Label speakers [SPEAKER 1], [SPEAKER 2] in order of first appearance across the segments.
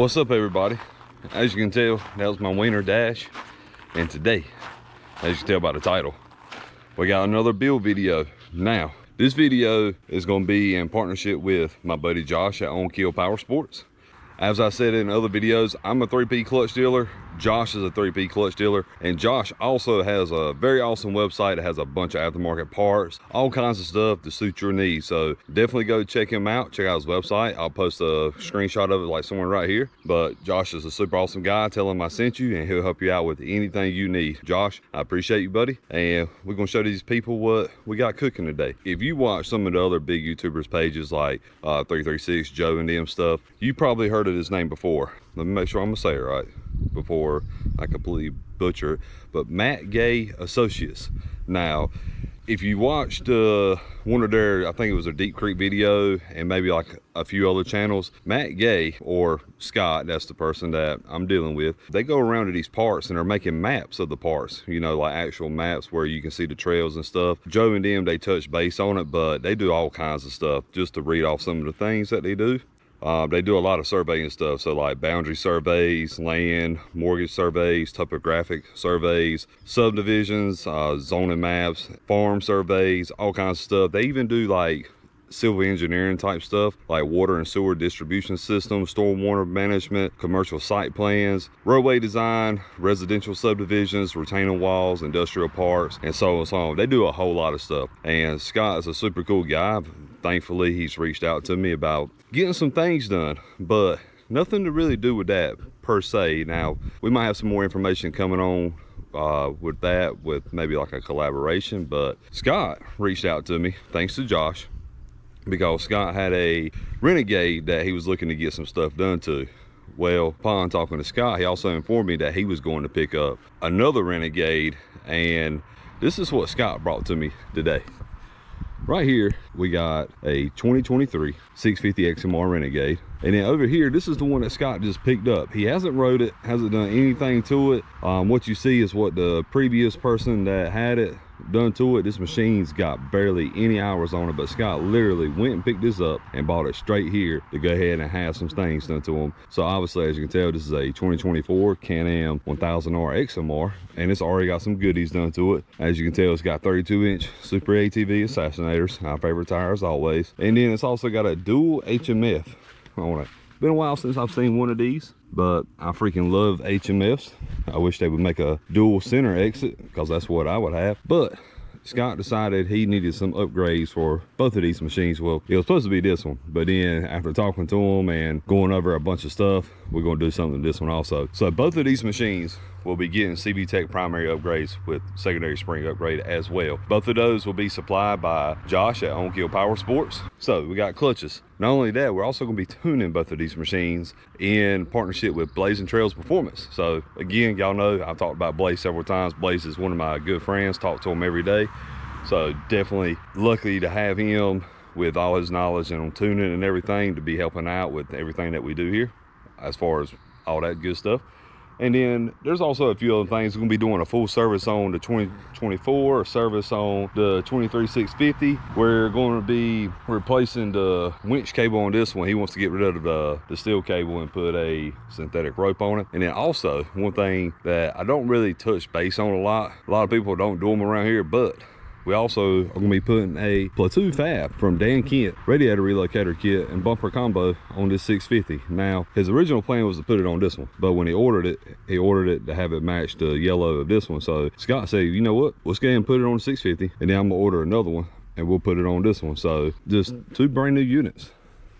[SPEAKER 1] What's up, everybody? As you can tell, that was my wiener dash, and today, as you can tell by the title, we got another build video. Now, this video is going to be in partnership with my buddy Josh at On Kill Power Sports. As I said in other videos, I'm a 3P clutch dealer. Josh is a 3P clutch dealer, and Josh also has a very awesome website that has a bunch of aftermarket parts, all kinds of stuff to suit your needs. So definitely go check him out, check out his website. I'll post a screenshot of it like somewhere right here. But Josh is a super awesome guy. Tell him I sent you and he'll help you out with anything you need. Josh, I appreciate you, buddy, and we're gonna show these people what we got cooking today. If you watch some of the other big YouTubers pages like 336 Joe and them stuff, you probably heard of this name before. Let me make sure I'm gonna say it right before I completely butcher it. But Matt Gay Associates. Now, if you watched one of their, I think it was a Deep Creek video and maybe like a few other channels, Matt Gay, or Scott, that's the person that I'm dealing with, they go around to these parts and they're making maps of the parts, you know, like actual maps where you can see the trails and stuff. Joe and them, they touch base on it, but they do all kinds of stuff. Just to read off some of the things that they do. They do a lot of surveying stuff, so like boundary surveys, land, mortgage surveys, topographic surveys, subdivisions, zoning maps, farm surveys, all kinds of stuff. They even do like civil engineering type stuff, like water and sewer distribution systems, stormwater management, commercial site plans, roadway design, residential subdivisions, retaining walls, industrial parks, and so on and so on. They do a whole lot of stuff, and Scott is a super cool guy. Thankfully, he's reached out to me about getting some things done, but nothing to really do with that per se. Now, we might have some more information coming on with that, with maybe like a collaboration, but Scott reached out to me, thanks to Josh, because Scott had a Renegade that he was looking to get some stuff done to. Well, upon talking to Scott, he also informed me that he was going to pick up another Renegade, and this is what Scott brought to me today. Right here, we got a 2023 650 XMR Renegade. And then over here, this is the one that Scott just picked up. He hasn't rode it, hasn't done anything to it. What you see is what the previous person that had it done to it. This machine's got barely any hours on it, but Scott literally went and picked this up and bought it straight here to go ahead and have some things done to him. So obviously, as you can tell, this is a 2024 Can-Am 1000R XMR, and it's already got some goodies done to it. As you can tell, it's got 32-inch Super ATV Assassinators, our favorite tire as always. And then it's also got a dual HMF on it. Been a while since I've seen one of these, but I freaking love HMFs. I wish they would make a dual center exit, because that's what I would have. But Scott decided he needed some upgrades for both of these machines. Well, it was supposed to be this one, but then after talking to him and going over a bunch of stuff, we're going to do something to this one also. So both of these machines will be getting CB Tech primary upgrades with secondary spring upgrade as well. Both of those will be supplied by Josh at On Kill Power Sports. So we got clutches. Not only that, we're also going to be tuning both of these machines in partnership with Blazing Trails Performance. So again, y'all know I've talked about Blaze several times. Blaze is one of my good friends, talk to him every day. So definitely lucky to have him with all his knowledge and on tuning and everything to be helping out with everything that we do here as far as all that good stuff. And then there's also a few other things. We're gonna be doing a full service on the 2024, a service on the 23650. We're going to be replacing the winch cable on this one. He wants to get rid of the steel cable and put a synthetic rope on it. And then also one thing that I don't really touch base on a lot of people don't do them around here, but we also are going to be putting a Plateau Fab from Dan Kent Radiator Relocator kit and bumper combo on this 650. Now, his original plan was to put it on this one, but when he ordered it to have it match the yellow of this one. So Scott said, you know what, let's go ahead and put it on the 650, and then I'm going to order another one and we'll put it on this one. So just two brand new units.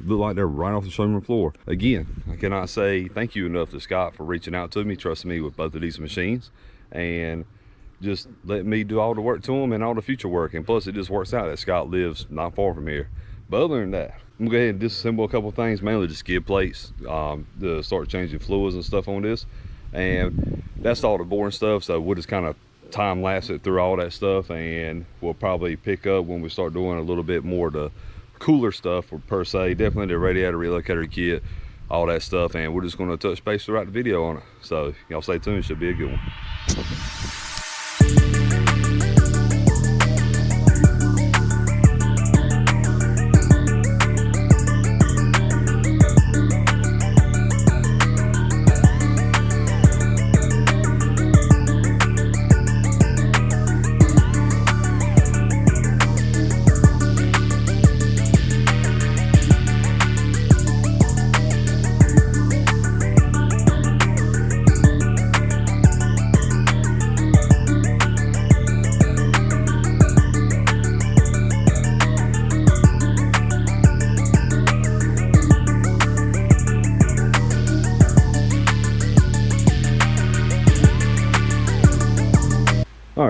[SPEAKER 1] Look like they're right off the showroom floor. Again, I cannot say thank you enough to Scott for reaching out to me, trusting me with both of these machines, and just let me do all the work to them and all the future work. And plus, it just works out that Scott lives not far from here. But other than that, I'm gonna go ahead and disassemble a couple things, mainly just skid plates, to start changing fluids and stuff on this. And that's all the boring stuff, so we'll just kind of time lapse it through all that stuff, and we'll probably pick up when we start doing a little bit more the cooler stuff, or per se, definitely the radiator relocator kit, all that stuff. And we're just going to touch base throughout the video on it. So y'all stay tuned, it should be a good one.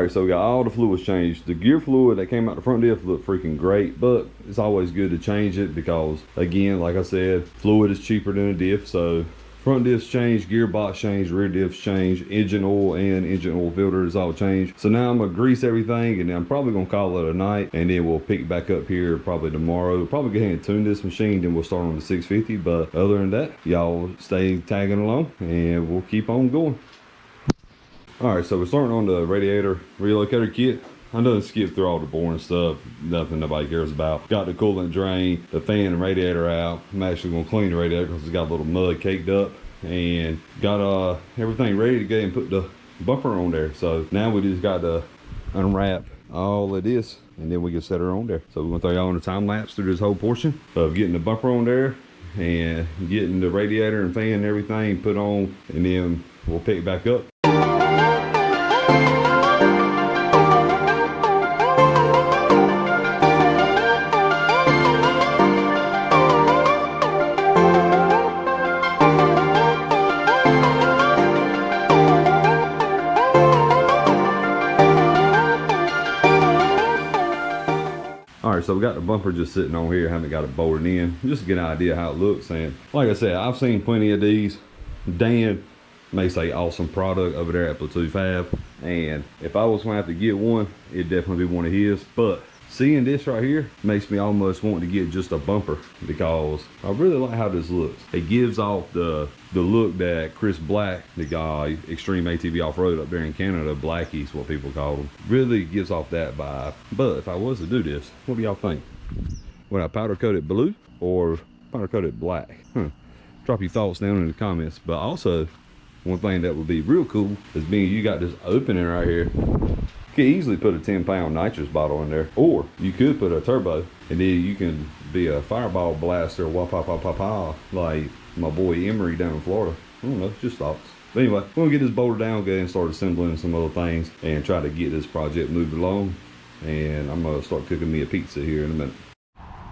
[SPEAKER 1] Alright, so we got all the fluids changed. The gear fluid that came out the front diff looked freaking great, but it's always good to change it because, again, like I said, fluid is cheaper than a diff. So front diffs changed, gearbox changed, rear diffs changed, engine oil and engine oil filter is all changed. So now I'm gonna grease everything, and then I'm probably gonna call it a night, and then we'll pick back up here probably tomorrow. We'll probably go ahead and tune this machine, then we'll start on the 650. But other than that, y'all stay tagging along and we'll keep on going. Alright, so we're starting on the radiator relocator kit. I done skipped through all the boring stuff, nothing nobody cares about. Got the coolant drain, the fan and radiator out. I'm actually gonna clean the radiator because it's got a little mud caked up, and got everything ready to go and put the bumper on there. So now we just got to unwrap all of this, and then we can set her on there. So we're gonna throw y'all on a time lapse through this whole portion of getting the bumper on there and getting the radiator and fan and everything put on, and then we'll pick back up. Alright, so we got the bumper just sitting on here, haven't got it bolted in, just to get an idea how it looks. And like I said, I've seen plenty of these. Dan makes a awesome product over there at Plateau Fab, and if I was gonna have to get one, it'd definitely be one of his. But seeing this right here makes me almost want to get just a bumper, because I really like how this looks. It gives off the look that Chris Black, the guy, Extreme ATV Off-Road up there in Canada, Blackie's what people call him, really gives off that vibe. But if I was to do this, what do y'all think? Would I powder coat it blue or powder coat it black? Drop your thoughts down in the comments. But also, one thing that would be real cool is being you got this opening right here. You could easily put a 10-pound nitrous bottle in there, or you could put a turbo, and then you can be a fireball blaster, wah-pa-pa-pa-pa, like my boy Emery down in Florida. I don't know, just thoughts. But anyway, we're gonna get this bolted down, go ahead and start assembling some other things, and try to get this project moved along. And I'm gonna start cooking me a pizza here in a minute.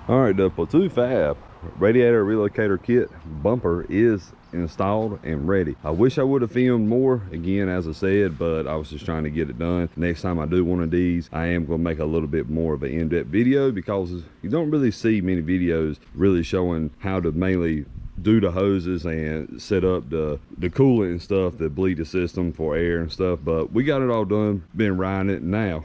[SPEAKER 1] All right, the Plateau Fab Radiator Relocator Kit bumper is installed and ready. I wish I would have filmed more, again, as I said, but I was just trying to get it done. Next time I do one of these, I am going to make a little bit more of an in-depth video, because you don't really see many videos really showing how to mainly do the hoses and set up the coolant and stuff, the bleed the system for air and stuff. But we got it all done, been riding it. Now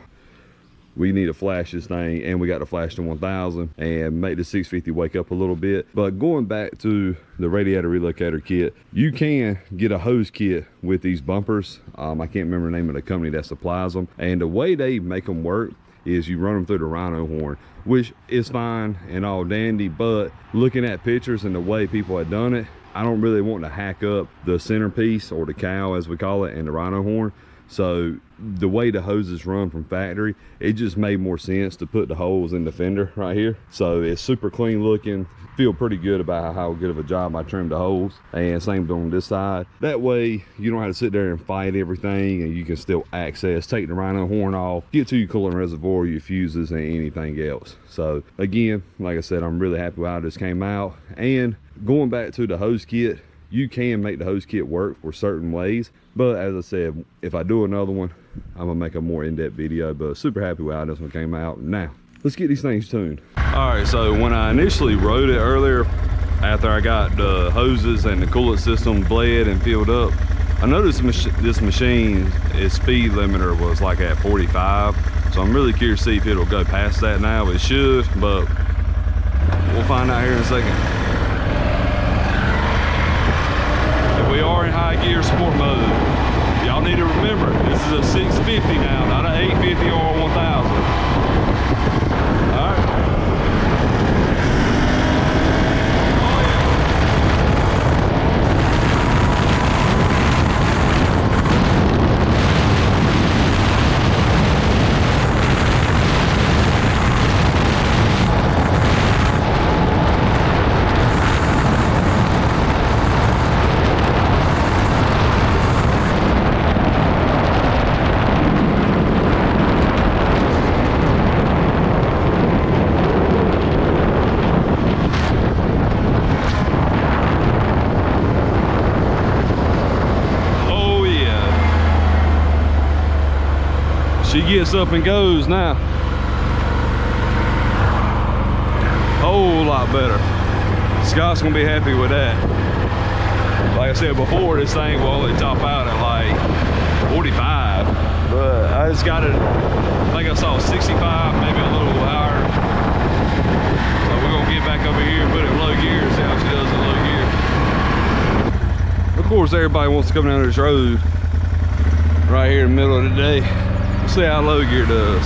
[SPEAKER 1] we need to flash this thing, and we got to flash the 1000 and make the 650 wake up a little bit. But going back to the radiator relocator kit, you can get a hose kit with these bumpers. I can't remember the name of the company that supplies them, and the way they make them work is you run them through the rhino horn, which is fine and all dandy. But looking at pictures and the way people have done it, I don't really want to hack up the centerpiece, or the cowl as we call it, and the rhino horn. So the way the hoses run from factory, it just made more sense to put the holes in the fender right here. So it's super clean looking. Feel pretty good about how good of a job I trimmed the holes, and same on this side. That way you don't have to sit there and fight everything, and you can still access, take the rhino horn off, get to your coolant reservoir, your fuses, and anything else. So again, like I said, I'm really happy with how this came out. And going back to the hose kit, you can make the hose kit work for certain ways, but as I said, if I do another one, I'm gonna make a more in-depth video. But super happy with how this one came out. Now let's get these things tuned. All right, so when I initially rode it earlier, after I got the hoses and the coolant system bled and filled up, I noticed this machine, its speed limiter was like at 45. So I'm really curious to see if it'll go past that now. It should, but we'll find out here in a second. We are in high gear sport mode. Y'all need to remember, this is a 650 now, not an 850 or a 1000. All right. gets up and goes now. Whole lot better. Scott's gonna be happy with that. Like I said before, this thing will only top out at like 45, but I just got it, I think I saw 65, maybe a little higher. So we're gonna get back over here and put it in low gear, see how she does in low gear. Of course, everybody wants to come down this road right here in the middle of the day. Let's see how low gear does.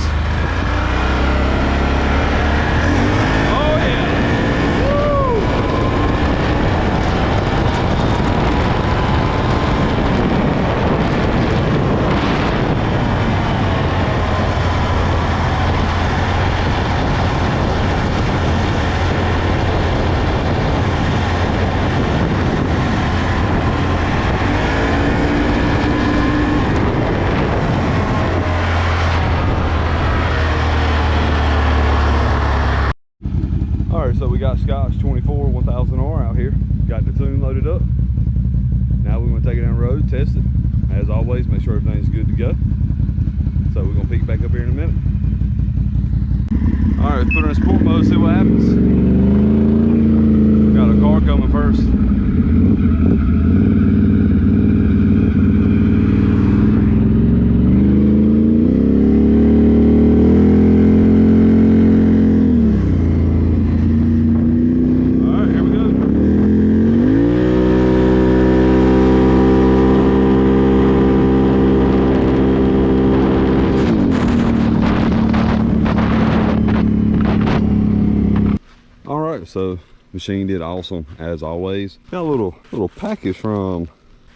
[SPEAKER 1] So we got Scott's 24 1000R out here. Got the tune loaded up. Now we're going to take it down the road, test it. As always, make sure everything's good to go. So we're going to pick back up here in a minute. All right, let's put her in sport mode, see what happens. Got a car coming first. So machine did awesome as always. Got a little package from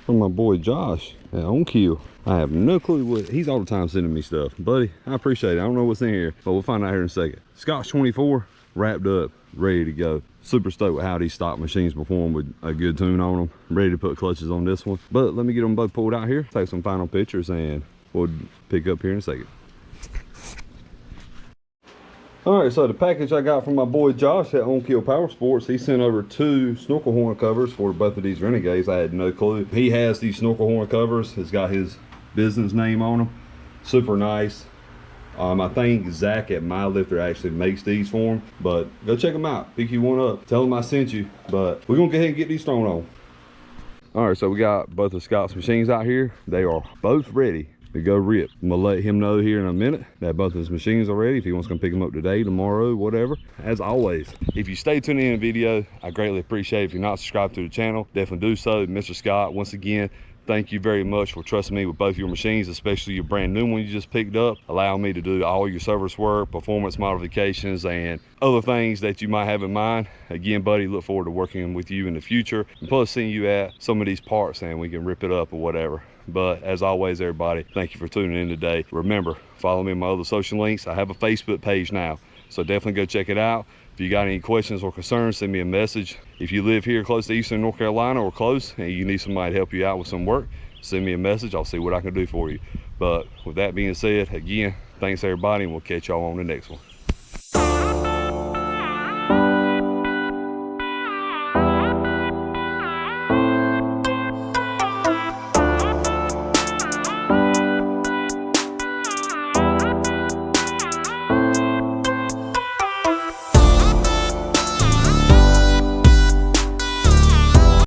[SPEAKER 1] my boy Josh at OnKill. I have no clue what he's all the time sending me stuff, buddy. I appreciate it. I don't know what's in here, but we'll find out here in a second. Scott's 24 wrapped up, ready to go. Super stoked with how these stock machines perform with a good tune on them. Ready to put clutches on this one, but let me get them both pulled out here, take some final pictures, and we'll pick up here in a second. All right, so the package I got from my boy Josh at OnKill Power Sports, he sent over 2 snorkel horn covers for both of these Renegades. I had no clue. He has these snorkel horn covers. It's got his business name on them. Super nice. I think Zach at My Lifter actually makes these for him, but go check them out. Pick you one up. Tell him I sent you, but we're gonna go ahead and get these thrown on. All right, so we got both of Scott's machines out here. They are both ready to go rip. I'm gonna let him know here in a minute that both of his machines are ready if he wants to come pick them up today, tomorrow, whatever. As always, if you stay tuned in the video, I greatly appreciate it. If you're not subscribed to the channel, definitely do so. Mr. Scott, once again, thank you very much for trusting me with both your machines, especially your brand new one you just picked up, allowing me to do all your service work, performance modifications, and other things that you might have in mind. Again, buddy, look forward to working with you in the future, and plus seeing you at some of these parts and we can rip it up or whatever. But as always, everybody, thank you for tuning in today. Remember, follow me on my other social links. I have a Facebook page now, so definitely go check it out. If you got any questions or concerns, send me a message. If you live here close to Eastern North Carolina or close and you need somebody to help you out with some work, send me a message. I'll see what I can do for you. But with that being said, again, thanks everybody, and we'll catch y'all on the next one.